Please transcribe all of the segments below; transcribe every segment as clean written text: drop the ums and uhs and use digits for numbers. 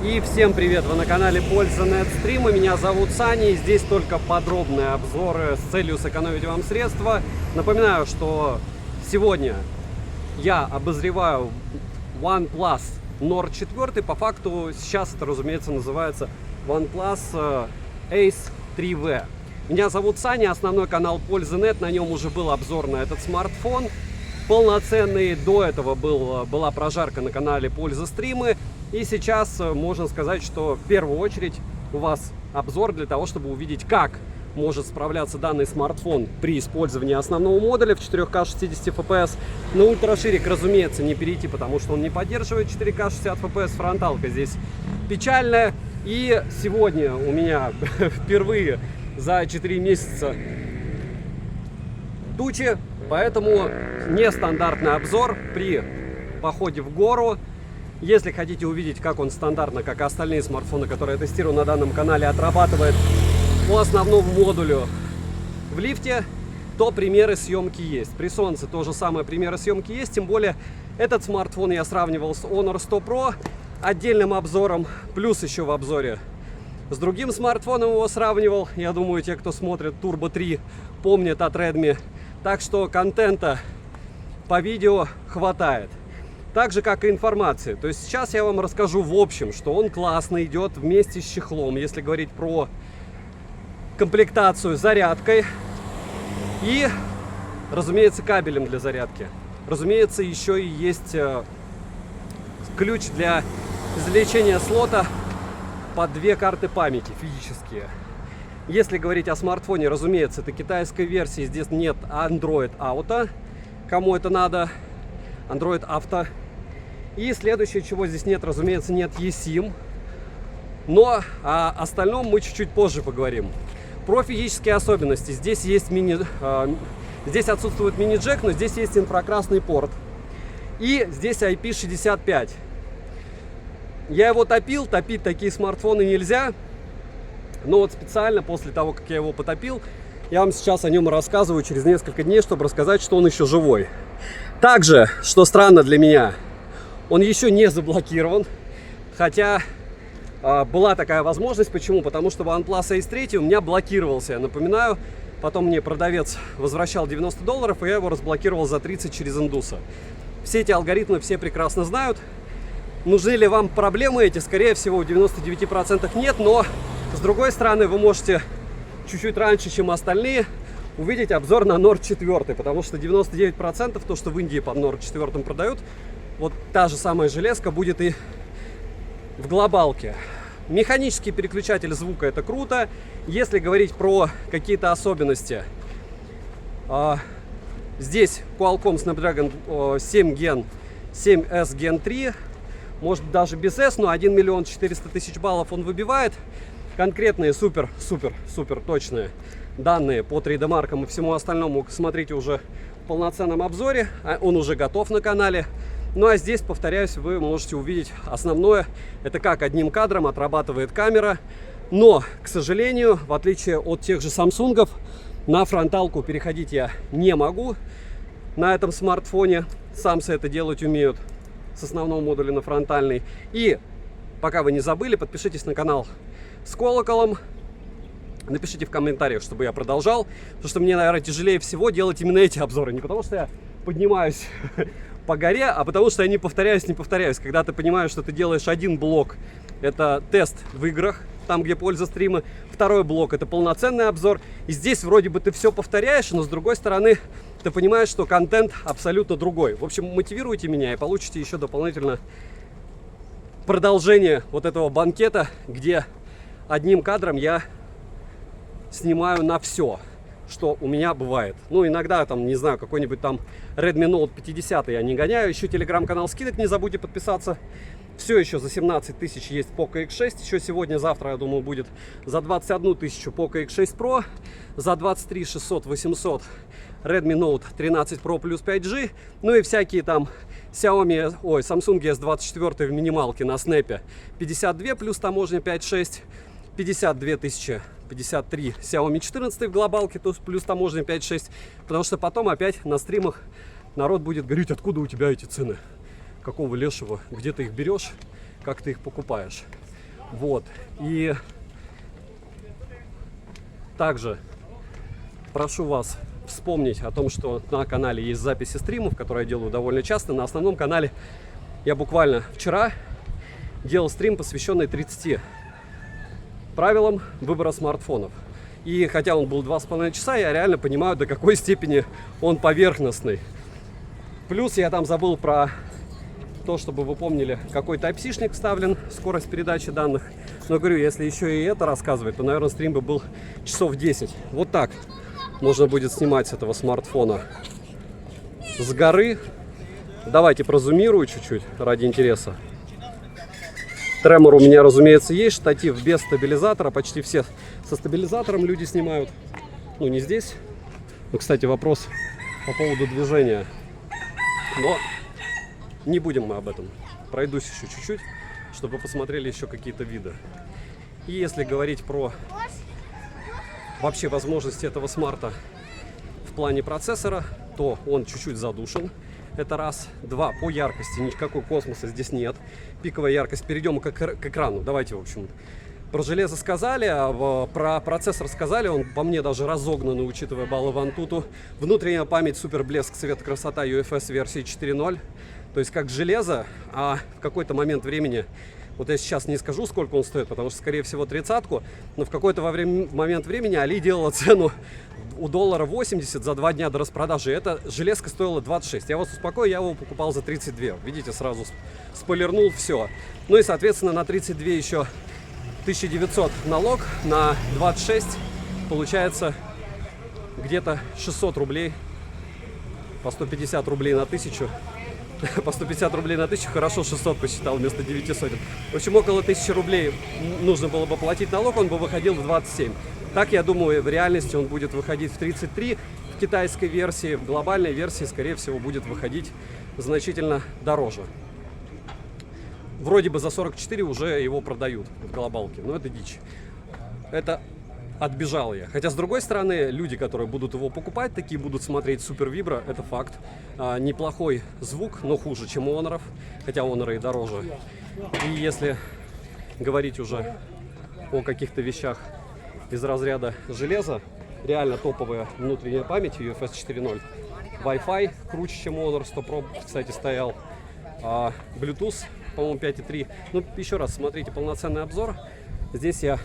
И всем привет! Вы на канале Польза.нет Стримы. Меня зовут Саня, и здесь только подробные обзоры с целью сэкономить вам средства. Напоминаю, что сегодня я обозреваю OnePlus Nord 4. По факту сейчас это, разумеется, называется OnePlus Ace 3V. Меня зовут Саня, основной канал Польза.нет. На нем уже был обзор на этот смартфон полноценный. До этого была прожарка на канале Польза Стримы. И сейчас можно сказать, что в первую очередь у вас обзор для того, чтобы увидеть, как может справляться данный смартфон при использовании основного модуля в 4К 60 FPS. На ультраширик, разумеется, не перейти, потому что он не поддерживает 4К 60 FPS. Фронталка здесь печальная. И сегодня у меня впервые за 4 месяца тучи, поэтому нестандартный обзор при походе в гору. Если хотите увидеть, как он стандартно, как и остальные смартфоны, которые я тестирую на данном канале, отрабатывает по основному модулю в лифте, то примеры съемки есть. При солнце то же самое, примеры съемки есть. Тем более этот смартфон я сравнивал с Honor 100 Pro отдельным обзором, плюс еще в обзоре с другим смартфоном его сравнивал. Я думаю, те, кто смотрит Turbo 3, помнят от Redmi. Так что контента по видео хватает. Так же, как и информации. То есть сейчас я вам расскажу в общем, что он классно идет вместе с чехлом, если говорить про комплектацию зарядкой и, разумеется, кабелем для зарядки. Разумеется, еще и есть ключ для извлечения слота под 2 карты памяти физические. Если говорить о смартфоне, разумеется, это китайской версии, здесь нет Android Auto. Кому это надо? Android Auto. И следующее, чего здесь нет, разумеется, нет eSIM. Но о остальном мы чуть-чуть позже поговорим. Про физические особенности. Здесь есть здесь отсутствует мини-джек, но здесь есть инфракрасный порт. И здесь IP65. Я его топил, топить такие смартфоны нельзя. Но вот специально после того, как я его потопил, я вам сейчас о нем рассказываю через несколько дней, чтобы рассказать, что он еще живой. Также, что странно для меня, он еще не заблокирован, хотя была такая возможность. Почему? Потому что OnePlus Ace 3 у меня блокировался, я напоминаю. Потом мне продавец возвращал $90, и я его разблокировал за 30 через индуса. Все эти алгоритмы все прекрасно знают. Нужны ли вам проблемы эти? Скорее всего, в 99% нет, но с другой стороны, вы можете чуть-чуть раньше, чем остальные, увидеть обзор на Nord 4, потому что 99% то, что в Индии под Nord 4 продают, вот та же самая железка будет и в глобалке. Механический переключатель звука — это круто. Если говорить про какие-то особенности, здесь Qualcomm Snapdragon 7 Gen 7S Gen 3, может даже без S, но 1 400 000 баллов он выбивает. Конкретные супер точные данные по 3D маркам и всему остальному смотрите уже в полноценном обзоре. Он уже готов на канале. Ну а здесь, повторяюсь, вы можете увидеть основное. Это как одним кадром отрабатывает камера. Но, к сожалению, в отличие от тех же Samsung, на фронталку переходить я не могу на этом смартфоне. Самсы это делать умеют с основного модуля на фронтальный. И пока вы не забыли, подпишитесь на канал с колоколом. Напишите в комментариях, чтобы я продолжал. Потому что мне, наверное, тяжелее всего делать именно эти обзоры. Не потому что я поднимаюсь по горе, а потому что я не повторяюсь. Когда ты понимаешь, что ты делаешь один блок, это тест в играх, там, где польза стрима. Второй блок — это полноценный обзор. И здесь вроде бы ты все повторяешь, но с другой стороны ты понимаешь, что контент абсолютно другой. В общем, мотивируйте меня и получите еще дополнительно продолжение вот этого банкета, где одним кадром я снимаю на все, что у меня бывает. Ну, иногда, там, не знаю, какой-нибудь там Redmi Note 50 я не гоняю. Еще телеграм-канал скидок не забудьте подписаться. Все еще за 17 000 есть Poco X6. Еще сегодня-завтра, я думаю, будет за 21 000 Poco X6 Pro. За 23 600 800 Redmi Note 13 Pro плюс 5G. Ну и всякие там Samsung S24 в минималке на снэпе 52 плюс таможня 5.6. 52 000 53 Xiaomi 14 в глобалке, то есть плюс таможня 5.6. Потому что потом опять на стримах народ будет говорить, откуда у тебя эти цены, какого лешего, где ты их берешь, как ты их покупаешь. Вот. И также прошу вас вспомнить о том, что на канале есть записи стримов, которые я делаю довольно часто. На основном канале я буквально вчера делал стрим, посвященный 30 правилам выбора смартфонов. И хотя он был 2,5 часа, я реально понимаю, до какой степени он поверхностный. Плюс я там забыл про то, чтобы вы помнили, какой Type-C-шник вставлен, скорость передачи данных. Но говорю, если еще и это рассказывать, то, наверное, стрим бы был часов 10. Вот так можно будет снимать с этого смартфона с горы. Давайте прозумирую чуть-чуть ради интереса. Тремор у меня, разумеется, есть. Штатив без стабилизатора. Почти все со стабилизатором люди снимают. Ну, не здесь. Ну, кстати, вопрос по поводу движения. Но не будем мы об этом. Пройдусь еще чуть-чуть, чтобы посмотрели еще какие-то виды. И если говорить про вообще возможности этого смарта в плане процессора, то он чуть-чуть задушен. Это раз. Два, по яркости никакой космоса здесь нет. Пиковая яркость. Перейдем к экрану. Давайте, в общем, про железо сказали, а про процессор сказали. Он по мне даже разогнанный, учитывая баллы в Antutu. Внутренняя память, супер блеск, цвет, красота, UFS версии 4.0. То есть как железо, а в какой-то момент времени, вот я сейчас не скажу, сколько он стоит, потому что, скорее всего, 30-ку, но в какой-то момент времени Али делала цену у доллара 80 за 2 дня до распродажи. Эта железка стоила 26. Я вас успокою, я его покупал за 32. Видите, сразу спойлернул все. Ну и, соответственно, на 32 еще 1900 налог, на 26 получается где-то 600 рублей, по 150 рублей на 1000. По 150 рублей на 1000, хорошо, 600 посчитал вместо 900. В общем, около 1000 рублей нужно было бы платить налог, он бы выходил в 27. Так, я думаю, в реальности он будет выходить в 33. В китайской версии, в глобальной версии, скорее всего, будет выходить значительно дороже. Вроде бы за 44 уже его продают в глобалке, но это дичь. Это отбежал я. Хотя, с другой стороны, люди, которые будут его покупать, такие будут смотреть Супер Вибро, это факт. Неплохой звук, но хуже, чем у Honor, хотя Honor и дороже. И если говорить уже о каких-то вещах из разряда железа, реально топовая внутренняя память, UFS 4.0, Wi-Fi круче, чем Honor 100 Pro, кстати, стоял, Bluetooth, по-моему, 5.3. Ну, еще раз, смотрите полноценный обзор. Здесь я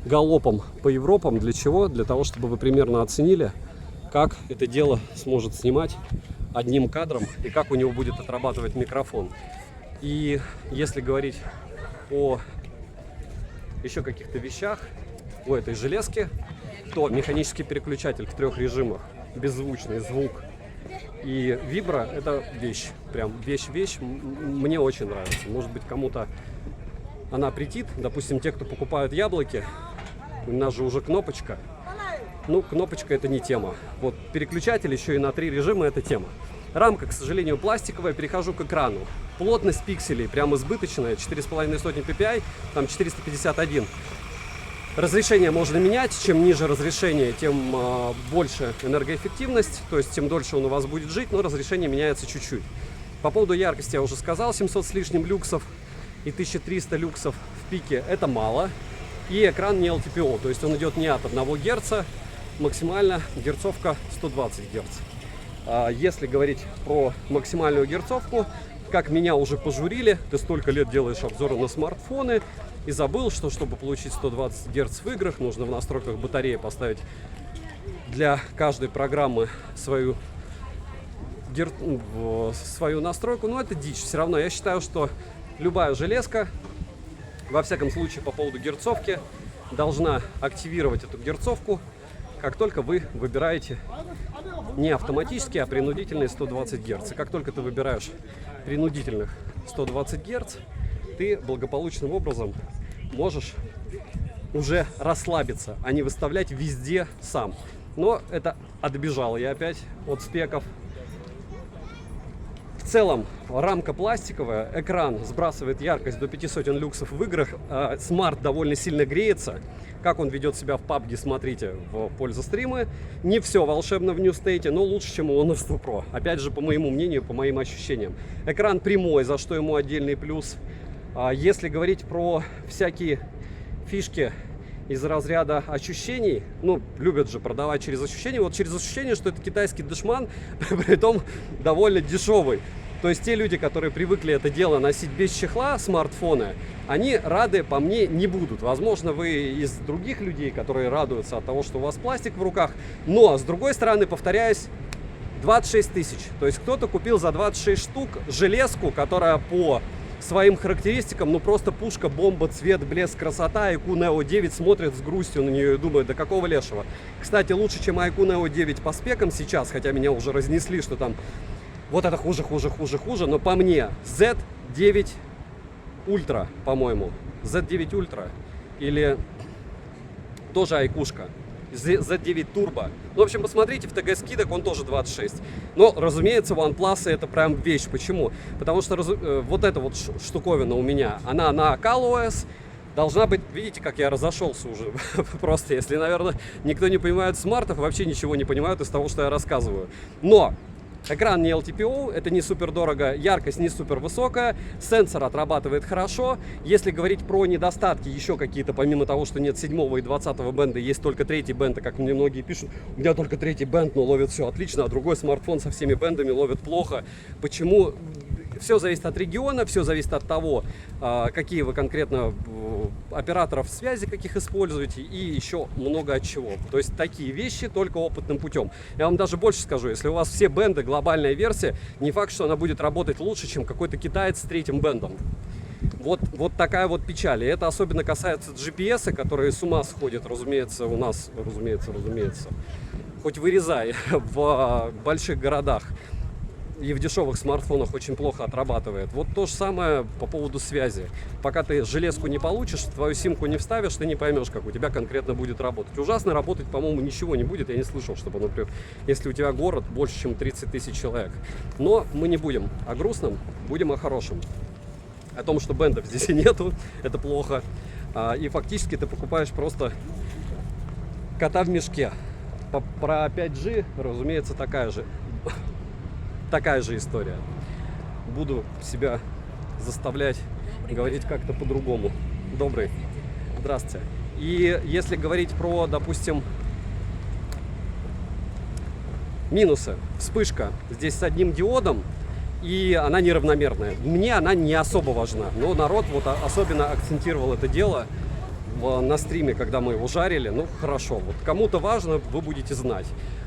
галопом по Европам. Для чего? Для того, чтобы вы примерно оценили, как это дело сможет снимать одним кадром и как у него будет отрабатывать микрофон. И если говорить о еще каких-то вещах у этой железки, то механический переключатель в 3 режимах, беззвучный звук и вибро — это вещь, прям вещь. Мне очень нравится. Может быть, кому-то она претит, допустим, те, кто покупают яблоки, у нас же уже кнопочка. Ну, кнопочка — это не тема. Вот переключатель еще и на 3 режима — это тема. Рамка, к сожалению, пластиковая. Перехожу к экрану. Плотность пикселей прям избыточная, 4,5 ppi, там 451. Разрешение можно менять. Чем ниже разрешение, тем больше энергоэффективность, то есть тем дольше он у вас будет жить, но разрешение меняется чуть-чуть. По поводу яркости я уже сказал, 700 с лишним люксов и 1300 люксов в пике — это мало. И экран не LTPO, то есть он идет не от 1 Гц, максимально герцовка 120 Гц. Если говорить про максимальную герцовку, как меня уже пожурили, ты столько лет делаешь обзоры на смартфоны и забыл, что чтобы получить 120 Гц в играх, нужно в настройках батареи поставить для каждой программы свою настройку. Но это дичь. Все равно я считаю, что любая железка, во всяком случае по поводу герцовки, должна активировать эту герцовку, как только вы выбираете не автоматически, а принудительные 120 Гц. И как только ты выбираешь принудительных 120 Гц, ты благополучным образом можешь уже расслабиться, а не выставлять везде сам. Но это отбежал я опять от спеков. В целом рамка пластиковая, экран сбрасывает яркость до 500 люксов в играх, смарт довольно сильно греется. Как он ведет себя в PUBG, смотрите в пользу стрима. Не все волшебно в New State, но лучше, чем у Honor 100 Pro. Опять же, по моему мнению, по моим ощущениям. Экран прямой, за что ему отдельный плюс. Если говорить про всякие фишки из разряда ощущений, ну, любят же продавать через ощущения, вот через ощущение, что это китайский дешман, при том довольно дешевый. То есть те люди, которые привыкли это дело носить без чехла, смартфоны, они рады по мне не будут. Возможно, вы из других людей, которые радуются от того, что у вас пластик в руках, но, с другой стороны, повторяюсь, 26 тысяч. То есть кто-то купил за 26 штук железку, которая по своим характеристикам, ну просто пушка, бомба, цвет, блеск, красота. IQ Neo 9 смотрит с грустью на нее и думает, да какого лешего. Кстати, лучше, чем IQ Neo 9 по спекам сейчас, хотя меня уже разнесли, что там вот это хуже, но по мне Z9 Ultra, по-моему, Z9 Ultra или тоже айкушка, Z9 Turbo. Ну, в общем, посмотрите, в ТГ скидок он тоже 26. Но, разумеется, OnePlus это прям вещь. Почему? Потому что вот эта вот штуковина у меня, она на ColorOS должна быть, видите, как я разошелся уже. Просто, если, наверное, никто не понимает смартов, вообще ничего не понимают из того, что я рассказываю. Но экран не LTPO, это не супер дорого, яркость не супер высокая, сенсор отрабатывает хорошо. Если говорить про недостатки, еще какие-то, помимо того, что нет 7 и 20 бенда, есть только 3 бенд, как мне многие пишут, у меня только 3 бенд, но ловит все отлично, а другой смартфон со всеми бендами ловит плохо. Почему? Все зависит от региона, все зависит от того, какие вы конкретно операторов связи, каких используете, и еще много от чего. То есть такие вещи только опытным путем. Я вам даже больше скажу, если у вас все бенды, глобальная версия, не факт, что она будет работать лучше, чем какой-то китаец с 3-м бендом. Вот такая вот печаль. И это особенно касается GPS, которые с ума сходят, разумеется, у нас, разумеется, хоть вырезай, в больших городах. И в дешевых смартфонах очень плохо отрабатывает. Вот то же самое по поводу связи. Пока ты железку не получишь, твою симку не вставишь, ты не поймешь, как у тебя конкретно будет работать. Ужасно работать, по-моему, ничего не будет. Я не слышал, чтобы, например, если у тебя город больше, чем 30 тысяч человек. Но мы не будем о грустном, будем о хорошем. О том, что бендов здесь и нету, это плохо. И фактически ты покупаешь просто кота в мешке. Про 5G, разумеется, такая же история. Буду себя заставлять говорить как-то по-другому. Добрый. Здравствуйте. И если говорить про, допустим, минусы. Вспышка здесь с одним диодом, и она неравномерная. Мне она не особо важна. Но народ вот особенно акцентировал это дело на стриме, когда мы его жарили. Ну, хорошо. Вот кому-то важно, вы будете знать.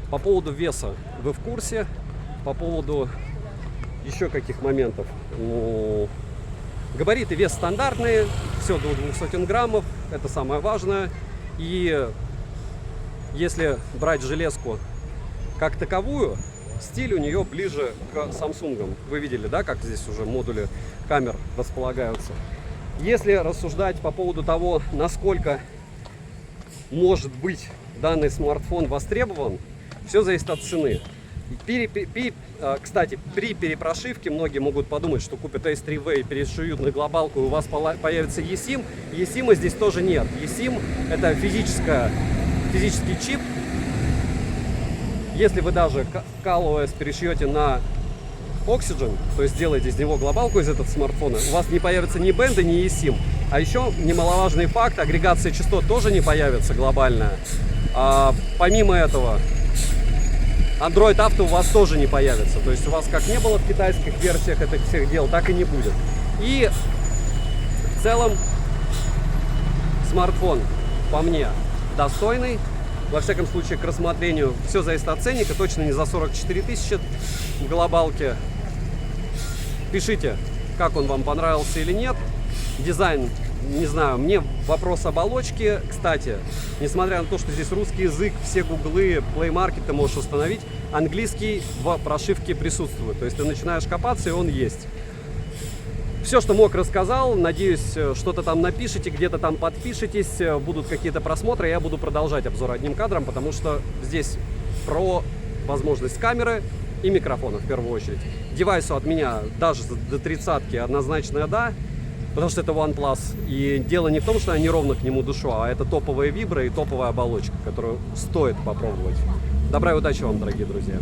По поводу веса вы в курсе. По поводу еще каких моментов. Габариты, вес стандартные, все до 200 граммов, это самое важное. И если брать железку как таковую, стиль у нее ближе к Samsung. Вы видели, да, как здесь уже модули камер располагаются. Если рассуждать по поводу того, насколько может быть данный смартфон востребован, все зависит от цены. Кстати, при перепрошивке многие могут подумать, что купят S3V и перешьют на глобалку, и у вас появится eSIM. eSIM здесь тоже нет. eSIM это физический чип. Если вы даже ColorOS перешьете на Oxygen, то есть сделаете из него глобалку из этого смартфона, у вас не появится ни бенда, ни eSIM. А еще немаловажный факт, агрегация частот тоже не появится глобальная. Помимо этого, Android Auto у вас тоже не появится. То есть у вас как не было в китайских версиях этих всех дел, так и не будет. И в целом смартфон, по мне, достойный. Во всяком случае, к рассмотрению все зависит от ценника. Точно не за 44 тысячи в глобалке. Пишите, как он вам понравился или нет. Дизайн, не знаю, мне вопрос оболочки. Кстати, несмотря на то, что здесь русский язык, все гуглы, Play Market ты можешь установить, английский в прошивке присутствует. То есть ты начинаешь копаться, и он есть. Все, что мог, рассказал. Надеюсь, что-то там напишите, где-то там подпишитесь, будут какие-то просмотры. Я буду продолжать обзор одним кадром, потому что здесь про возможность камеры и микрофона в первую очередь. Девайсу от меня даже до 30-ки однозначно да. Потому что это OnePlus. И дело не в том, что я неровно к нему душу, а это топовые вибры и топовая оболочка, которую стоит попробовать. Добра и удачи вам, дорогие друзья.